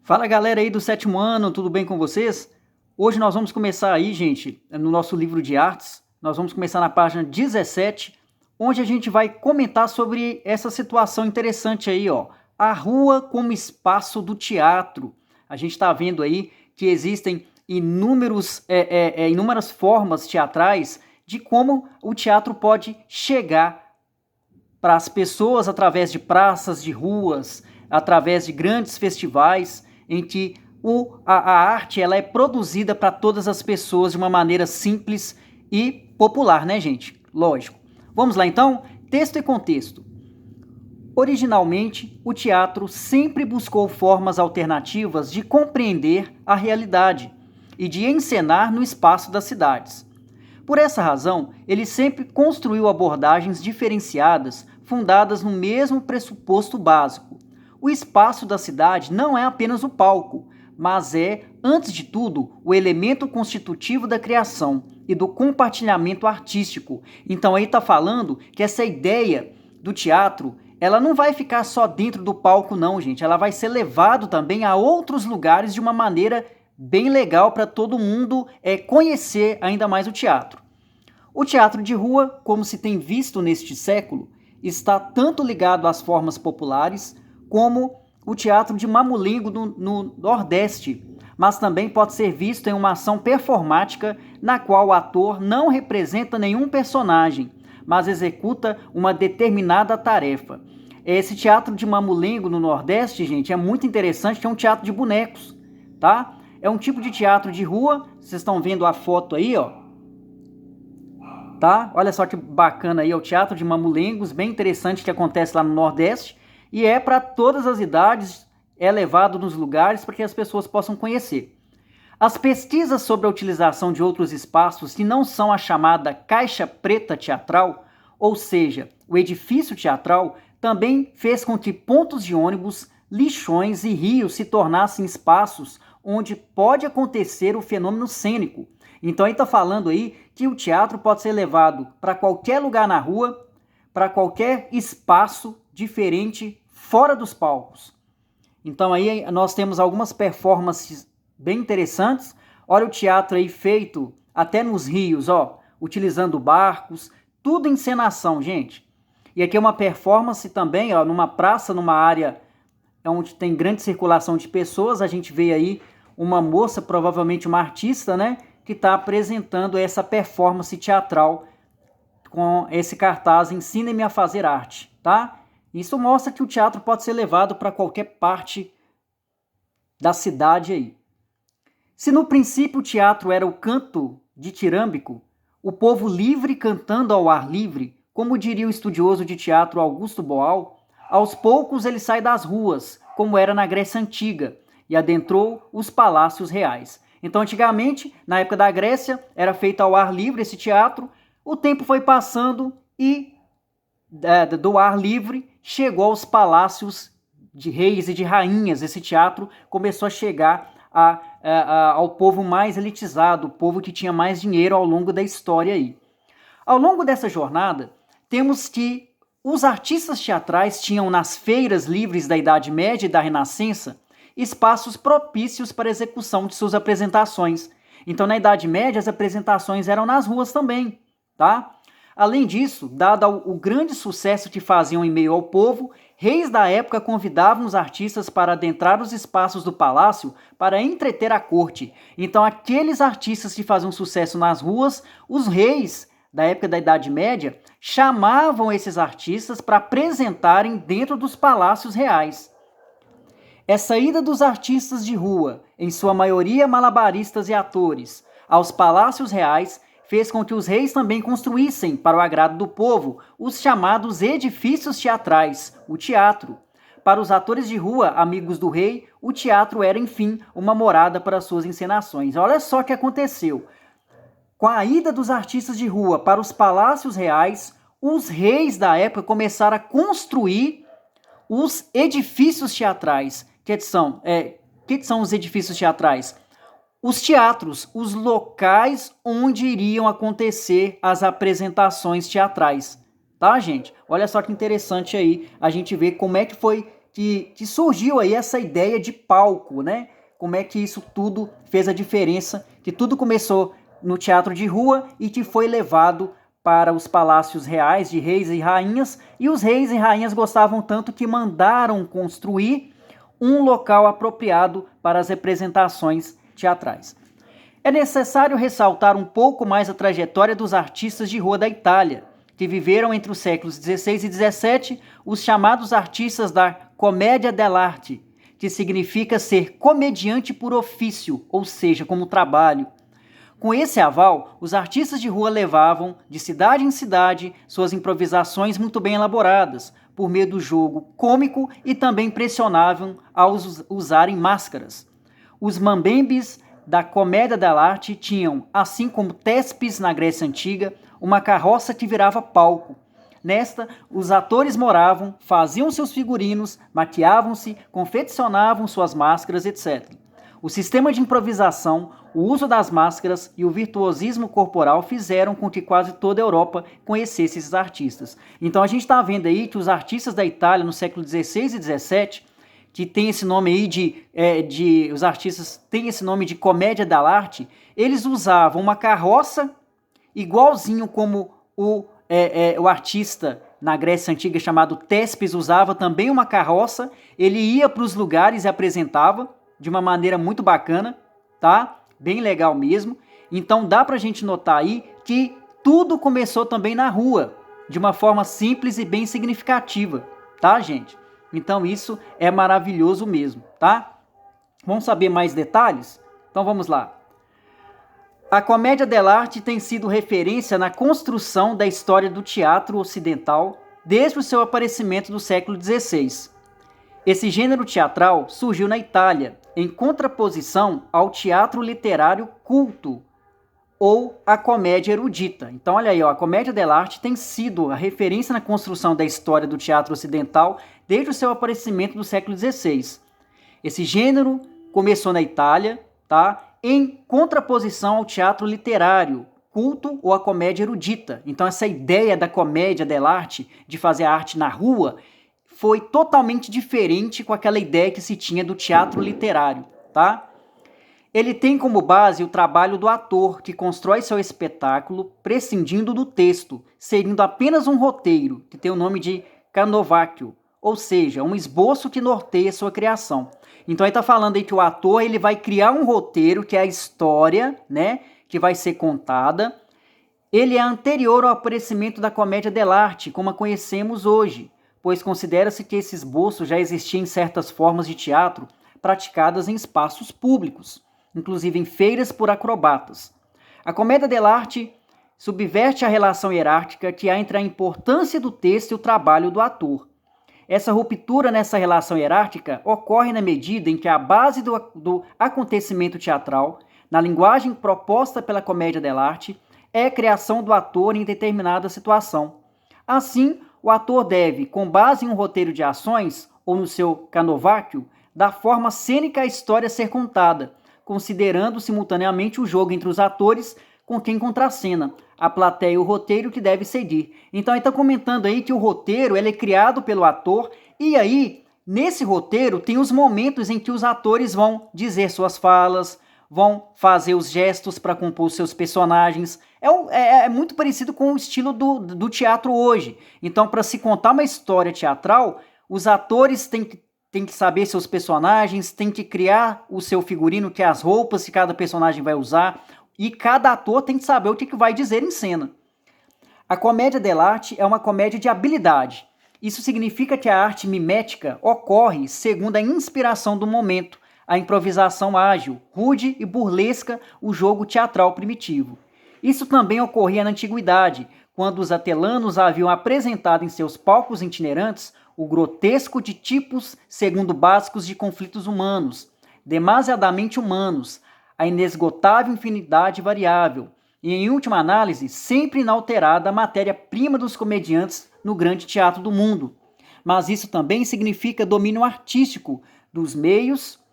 Fala galera aí do sétimo ano, tudo bem com vocês? Hoje nós vamos começar aí, gente, no nosso livro de artes. Nós vamos começar na página 17, onde a gente vai comentar sobre essa situação interessante aí, ó. A rua como espaço do teatro. A gente está vendo aí que existem inúmeras formas teatrais de como o teatro pode chegar para as pessoas através de praças, de ruas, através de grandes festivais em que a arte ela é produzida para todas as pessoas de uma maneira simples e popular, né, gente? Lógico. Vamos lá então? Texto e contexto. Originalmente, o teatro sempre buscou formas alternativas de compreender a realidade e de encenar no espaço das cidades. Por essa razão, ele sempre construiu abordagens diferenciadas, fundadas no mesmo pressuposto básico. O espaço da cidade não é apenas o palco, mas é, antes de tudo, o elemento constitutivo da criação e do compartilhamento artístico. Então aí está falando que essa ideia do teatro, ela não vai ficar só dentro do palco não, gente. Ela vai ser levado também a outros lugares de uma maneira bem legal para todo mundo conhecer ainda mais o teatro. O teatro de rua, como se tem visto neste século, está tanto ligado às formas populares como o teatro de mamulengo no Nordeste, mas também pode ser visto em uma ação performática na qual o ator não representa nenhum personagem, mas executa uma determinada tarefa. Esse teatro de mamulengo no Nordeste, gente, é muito interessante, que é um teatro de bonecos, tá? É um tipo de teatro de rua, vocês estão vendo a foto aí, ó. Tá? Olha só que bacana aí, é o teatro de mamulengos, bem interessante que acontece lá no Nordeste, e é para todas as idades, é levado nos lugares para que as pessoas possam conhecer. As pesquisas sobre a utilização de outros espaços que não são a chamada caixa preta teatral, ou seja, o edifício teatral, também fez com que pontos de ônibus, lixões e rios se tornassem espaços onde pode acontecer o fenômeno cênico. Então ele está falando aí que o teatro pode ser levado para qualquer lugar na rua, para qualquer espaço diferente fora dos palcos. Então aí nós temos algumas performances bem interessantes. Olha o teatro aí feito até nos rios, ó, utilizando barcos, tudo encenação, gente. E aqui é uma performance também, ó, numa praça, numa área onde tem grande circulação de pessoas. A gente vê aí uma moça, provavelmente uma artista, né, que está apresentando essa performance teatral com esse cartaz Ensine-me a fazer arte, tá? Isso mostra que o teatro pode ser levado para qualquer parte da cidade aí. Se no princípio o teatro era o canto ditirâmbico, o povo livre cantando ao ar livre, como diria o estudioso de teatro Augusto Boal, aos poucos ele sai das ruas, como era na Grécia Antiga, e adentrou os palácios reais. Então, antigamente, na época da Grécia, era feito ao ar livre esse teatro. O tempo foi passando e do ar livre chegou aos de reis e de rainhas. Esse teatro começou a chegar ao povo mais elitizado, o povo que tinha mais dinheiro ao longo da história aí. Ao longo dessa jornada, temos que os artistas teatrais tinham nas feiras livres da Idade Média e da Renascença espaços propícios para a execução de suas apresentações. Então, na Idade Média, as apresentações eram nas ruas também, tá? Além disso, dado o grande sucesso que faziam em meio ao povo, reis da época convidavam os artistas para adentrar os espaços do palácio para entreter a corte. Então, aqueles artistas que faziam sucesso nas ruas, os reis da época da Idade Média chamavam esses artistas para apresentarem dentro dos palácios reais. Essa ida dos artistas de rua, em sua maioria malabaristas e atores, aos palácios reais fez com que os reis também construíssem, para o agrado do povo, os chamados edifícios teatrais, o teatro. Para os atores de rua, amigos do rei, o teatro era, enfim, uma morada para suas encenações. Olha só o que aconteceu. Com a ida dos artistas de rua para os palácios reais, os reis da época começaram a construir os edifícios teatrais. Que são os edifícios teatrais? Os teatros, os locais onde iriam acontecer as apresentações teatrais. Tá, gente? Olha só que interessante aí a gente ver como é que foi que surgiu aí essa ideia de palco, né? Como é que isso tudo fez a diferença, que tudo começou no teatro de rua e que foi levado para os palácios reais de reis e rainhas, e os reis e rainhas gostavam tanto que mandaram construir um local apropriado para as representações teatrais. É necessário ressaltar um pouco mais a trajetória dos artistas de rua da Itália, que viveram entre os séculos XVI e XVII, os chamados artistas da commedia dell'arte, que significa ser comediante por ofício, ou seja, como trabalho. Com esse aval, os artistas de rua levavam, de cidade em cidade, suas improvisações muito bem elaboradas, por meio do jogo cômico, e também pressionavam ao usarem máscaras. Os mambembes da comédia dell'arte tinham, assim como Tespes na Grécia Antiga, uma carroça que virava palco. Nesta, os atores moravam, faziam seus figurinos, maquiavam-se, confeccionavam suas máscaras, etc. O sistema de improvisação, o uso das máscaras e o virtuosismo corporal fizeram com que quase toda a Europa conhecesse esses artistas. Então a gente está vendo aí que os artistas da Itália no século XVI e XVII, que tem esse nome aí os artistas têm esse nome de comédia dell'arte, eles usavam uma carroça igualzinho como o artista na Grécia Antiga chamado Tespes usava também uma carroça. Ele ia para os lugares e apresentava de uma maneira muito bacana, tá? Bem legal mesmo. Então dá pra gente notar aí que tudo começou também na rua, de uma forma simples e bem significativa, tá, gente? Então isso é maravilhoso mesmo, tá? Vamos saber mais detalhes? Então vamos lá. A comédia dell'arte tem sido referência na construção da história do teatro ocidental desde o seu aparecimento no século XVI. Esse gênero teatral surgiu na Itália, em contraposição ao teatro literário culto, ou a comédia erudita. Então, olha aí, ó, a comédia dell'arte tem sido a referência na construção da história do teatro ocidental desde o seu aparecimento no século XVI. Esse gênero começou na Itália, tá? Em contraposição ao teatro literário, culto ou a comédia erudita. Então, essa ideia da comédia dell'arte, de fazer a arte na rua, foi totalmente diferente com aquela ideia que se tinha do teatro literário, tá? Ele tem como base o trabalho do ator, que constrói seu espetáculo prescindindo do texto, seguindo apenas um roteiro, que tem o nome de canovaccio, ou seja, um esboço que norteia sua criação. Então ele está falando aí que o ator ele vai criar um roteiro, que é a história, né, que vai ser contada. Ele é anterior ao aparecimento da comédia dell'arte, como a conhecemos hoje, pois considera-se que esse esboço já existia em certas formas de teatro praticadas em espaços públicos, inclusive em feiras por acrobatas. A comédia dell'arte subverte a relação hierárquica que há entre a importância do texto e o trabalho do ator. Essa ruptura nessa relação hierárquica ocorre na medida em que a base do acontecimento teatral, na linguagem proposta pela comédia dell'arte, é a criação do ator em determinada situação. Assim, o ator deve, com base em um roteiro de ações, ou no seu canovaccio, dar forma cênica à história a ser contada, considerando simultaneamente o jogo entre os atores com quem contracena, a plateia e o roteiro que deve seguir. Então ele está comentando aí que o roteiro ele é criado pelo ator, e aí, nesse roteiro, tem os momentos em que os atores vão dizer suas falas, vão fazer os gestos para compor seus personagens. É muito parecido com o estilo do teatro hoje. Então, para se contar uma história teatral, os atores têm que saber seus personagens, têm que criar o seu figurino, que é as roupas que cada personagem vai usar, e cada ator tem que saber o que vai dizer em cena. A comédia dell'arte é uma comédia de habilidade. Isso significa que a arte mimética ocorre segundo a inspiração do momento, a improvisação ágil, rude e burlesca, o jogo teatral primitivo. Isso também ocorria na antiguidade, quando os atelanos haviam apresentado em seus palcos itinerantes o grotesco de tipos segundo básicos de conflitos humanos, demasiadamente humanos, a inesgotável infinidade variável, e em última análise, sempre inalterada a matéria-prima dos comediantes no grande teatro do mundo. Mas isso também significa domínio artístico dos meios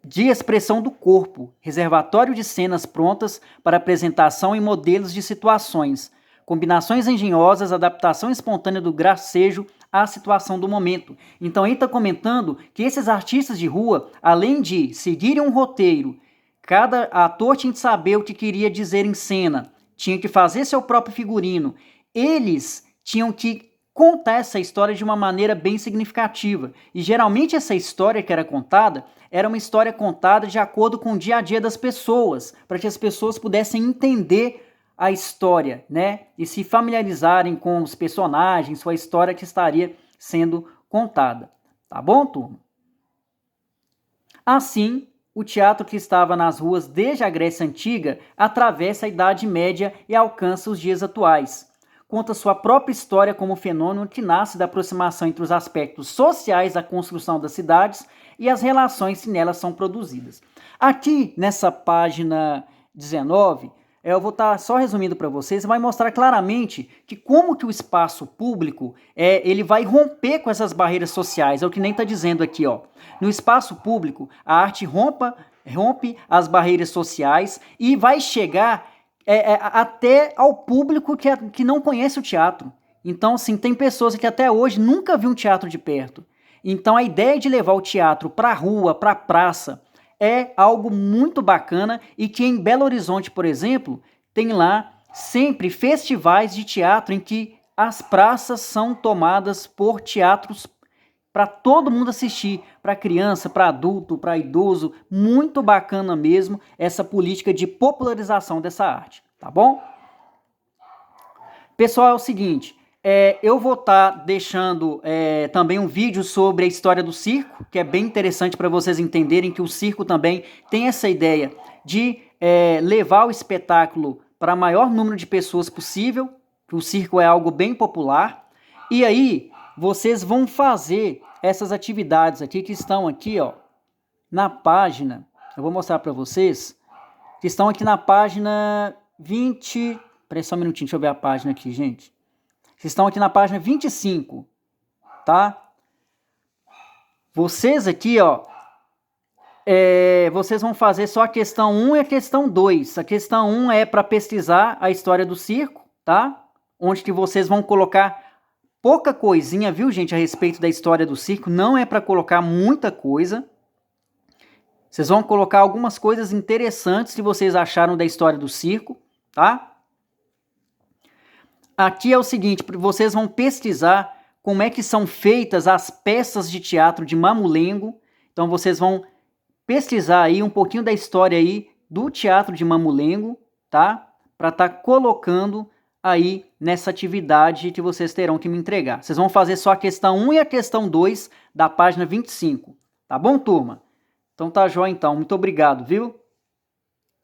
de expressão do corpo, reservatório de cenas prontas para apresentação em modelos de situações, combinações engenhosas, adaptação espontânea do gracejo à situação do momento. Então ele está comentando que esses artistas de rua, além de seguirem um roteiro, cada ator tinha que saber o que queria dizer em cena, tinha que fazer seu próprio figurino, eles tinham que contar essa história de uma maneira bem significativa. E geralmente essa história que era contada era uma história contada de acordo com o dia a dia das pessoas, para que as pessoas pudessem entender a história, né? E se familiarizarem com os personagens, com a história que estaria sendo contada. Tá bom, turma? Assim, o teatro que estava nas ruas desde a Grécia Antiga atravessa a Idade Média e alcança os dias atuais. Conta sua própria história como fenômeno que nasce da aproximação entre os aspectos sociais da construção das cidades e as relações que nelas são produzidas. Aqui, nessa página 19, eu vou estar só resumindo para vocês, vai mostrar claramente que como que o espaço público ele vai romper com essas barreiras sociais, é o que nem está dizendo aqui, ó. No espaço público, a arte rompe as barreiras sociais e vai chegar até ao público que não conhece o teatro. Então, assim, tem pessoas que até hoje nunca viram um teatro de perto. Então, a ideia de levar o teatro para a rua, para a praça, é algo muito bacana e que em Belo Horizonte, por exemplo, tem lá sempre festivais de teatro em que as praças são tomadas por teatros para todo mundo assistir, para criança, para adulto, para idoso. Muito bacana mesmo essa política de popularização dessa arte, tá bom? Pessoal, é o seguinte, eu vou estar deixando também um vídeo sobre a história do circo, que é bem interessante para vocês entenderem que o circo também tem essa ideia de levar o espetáculo para o maior número de pessoas possível, que o circo é algo bem popular, e aí vocês vão fazer essas atividades aqui que estão aqui, ó, na página, eu vou mostrar para vocês, que estão aqui na página 20, peraí só um minutinho, deixa eu ver a página aqui, gente. Vocês estão aqui na página 25, tá? Vocês aqui, ó, vocês vão fazer só a questão 1 e a questão 2. A questão 1 é para pesquisar a história do circo, tá? Onde que vocês vão colocar pouca coisinha, viu, gente, a respeito da história do circo. Não é para colocar muita coisa. Vocês vão colocar algumas coisas interessantes que vocês acharam da história do circo, tá? Aqui é o seguinte, vocês vão pesquisar como é que são feitas as peças de teatro de Mamulengo. Então vocês vão pesquisar aí um pouquinho da história aí do teatro de Mamulengo, tá? Para estar colocando aí nessa atividade que vocês terão que me entregar. Vocês vão fazer só a questão 1 e a questão 2 da página 25. Tá bom, turma? Então tá jóia então. Muito obrigado, viu?